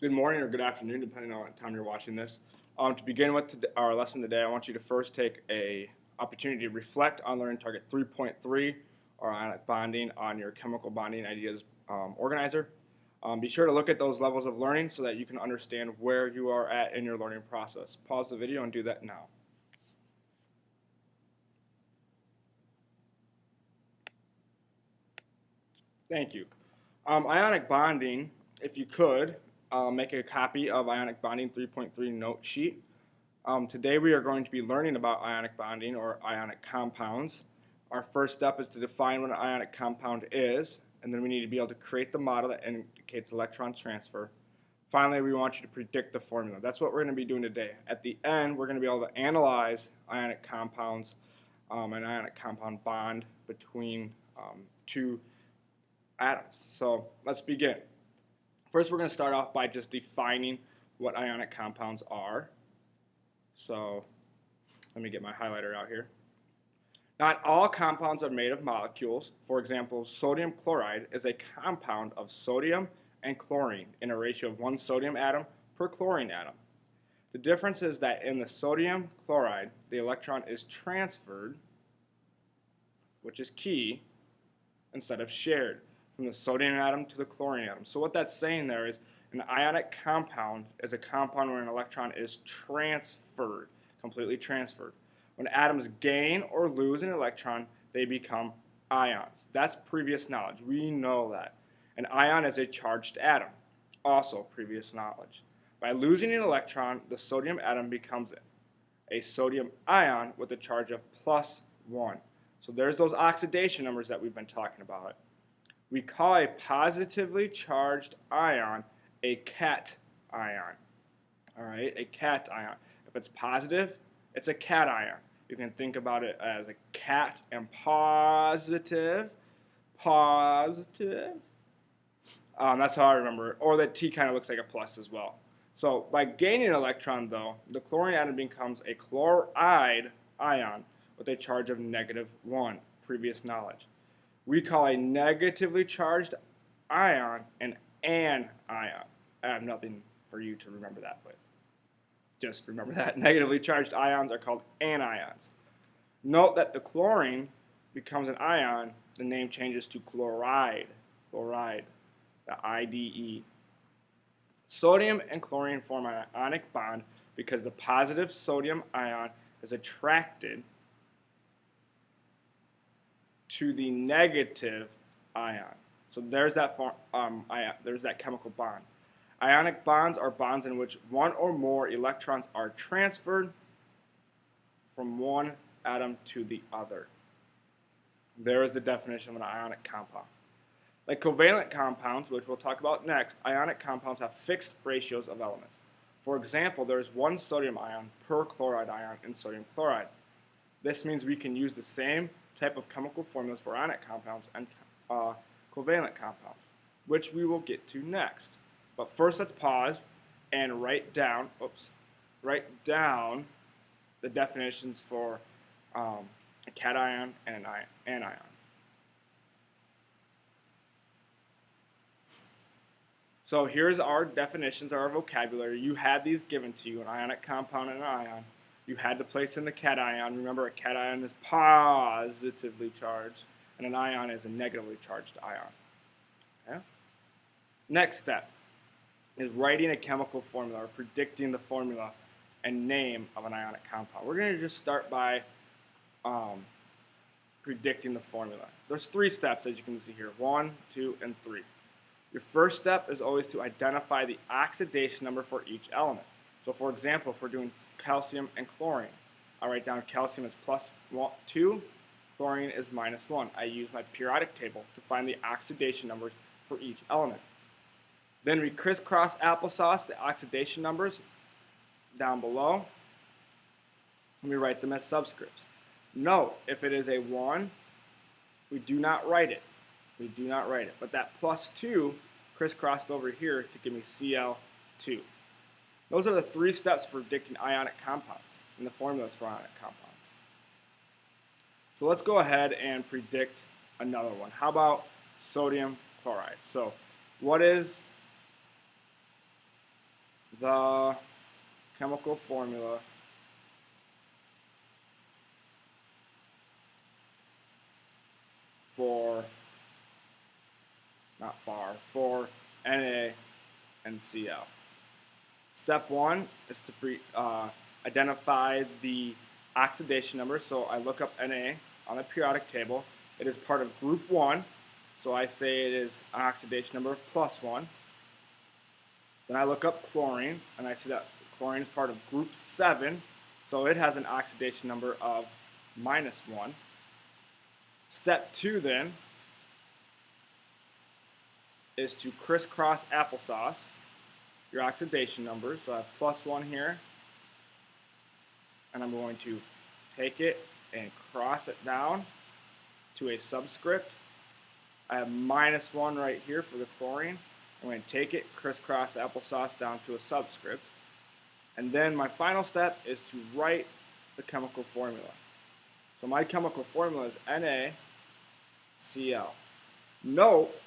Good morning or good afternoon, depending on what time you're watching this. To begin with our lesson today, I want you to first take a opportunity to reflect on learning target 3.3 or ionic bonding on your chemical bonding ideas organizer. Be sure to look at those levels of learning so that you can understand where you are at in your learning process. Pause the video and do that now. Thank you. Ionic bonding, if you could, make a copy of Ionic Bonding 3.3 note sheet. Today we are going to be learning about ionic bonding or ionic compounds. Our first step is to define what an ionic compound is, and then we need to be able to create the model that indicates electron transfer. Finally, we want you to predict the formula. That's what we're going to be doing today. At the end, we're going to be able to analyze ionic compounds, an ionic compound bond between two atoms. So let's begin. First, we're going to start off by just defining what ionic compounds are. So let me get my highlighter out here. Not all compounds are made of molecules. For example, sodium chloride is a compound of sodium and chlorine in a ratio of 1 sodium atom per chlorine atom. The difference is that in the sodium chloride, the electron is transferred, which is key, instead of shared from the sodium atom to the chlorine atom. So what that's saying there is an ionic compound is a compound where an electron is transferred, completely transferred. When atoms gain or lose an electron, they become ions. That's previous knowledge. We know that. An ion is a charged atom. Also previous knowledge. By losing an electron, the sodium atom becomes a sodium ion with a charge of +1. So there's those oxidation numbers that we've been talking about. We call a positively charged ion a cation. All right, a cation. If it's positive, it's a cation. You can think about it as a cat and positive. That's how I remember it. Or that T kind of looks like a plus as well. So by gaining an electron, though, the chlorine atom becomes a chloride ion with a charge of -1. Previous knowledge. We call a negatively charged ion an anion. I have nothing for you to remember that with. Just remember that. Negatively charged ions are called anions. Note that the chlorine becomes an ion, the name changes to chloride. Chloride, the IDE. Sodium and chlorine form an ionic bond because the positive sodium ion is attracted to the negative ion. So there's that chemical bond. Ionic bonds are bonds in which one or more electrons are transferred from one atom to the other. There is the definition of an ionic compound. Like covalent compounds, which we'll talk about next, ionic compounds have fixed ratios of elements. For example, there is 1 sodium ion per chloride ion in sodium chloride. This means we can use the same type of chemical formulas for ionic compounds and covalent compounds, which we will get to next. But first, let's pause and write down the definitions for a cation and an anion. So here's our definitions, our vocabulary. You had these given to you, an ionic compound and an ion. You had to place in the cation. Remember, a cation is positively charged, and an ion is a negatively charged ion. Okay? Next step is writing a chemical formula or predicting the formula and name of an ionic compound. We're going to just start by predicting the formula. There's 3 steps, as you can see here, 1, 2, and 3. Your first step is always to identify the oxidation number for each element. So for example, if we're doing calcium and chlorine, I write down calcium is +2, chlorine is -1. I use my periodic table to find the oxidation numbers for each element. Then we crisscross applesauce the oxidation numbers down below, and we write them as subscripts. Note, if it is a 1, we do not write it. We do not write it. But that +2 crisscrossed over here to give me Cl2. Those are the 3 steps for predicting ionic compounds and the formulas for ionic compounds. So let's go ahead and predict another one. How about sodium chloride? So what is the chemical formula for, for Na and Cl. Step 1 is to identify the oxidation number. So I look up Na on the periodic table. It is part of group 1, so I say it is an oxidation number of +1. Then I look up chlorine, and I see that chlorine is part of group 7, so it has an oxidation number of -1. Step 2 then is to crisscross applesauce your oxidation numbers. So I have +1 here, and I'm going to take it and cross it down to a subscript. I have -1 right here for the chlorine. I'm going to take it, crisscross applesauce down to a subscript. And then my final step is to write the chemical formula. So my chemical formula is NaCl. Note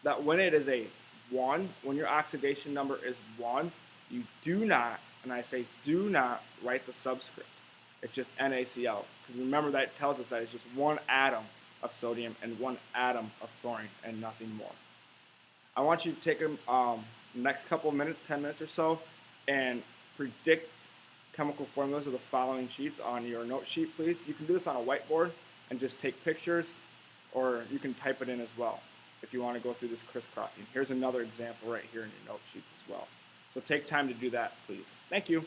that when it is a 1, when your oxidation number is 1, you do not, and I say do not, write the subscript. It's just NaCl. Because remember, that tells us that it's just one atom of sodium and one atom of chlorine and nothing more. I want you to take the next couple of minutes, 10 minutes or so, and predict chemical formulas of the following sheets on your note sheet, please. You can do this on a whiteboard and just take pictures, or you can type it in as well if you want to go through this crisscrossing. Here's another example right here in your note sheets as well. So take time to do that, please. Thank you.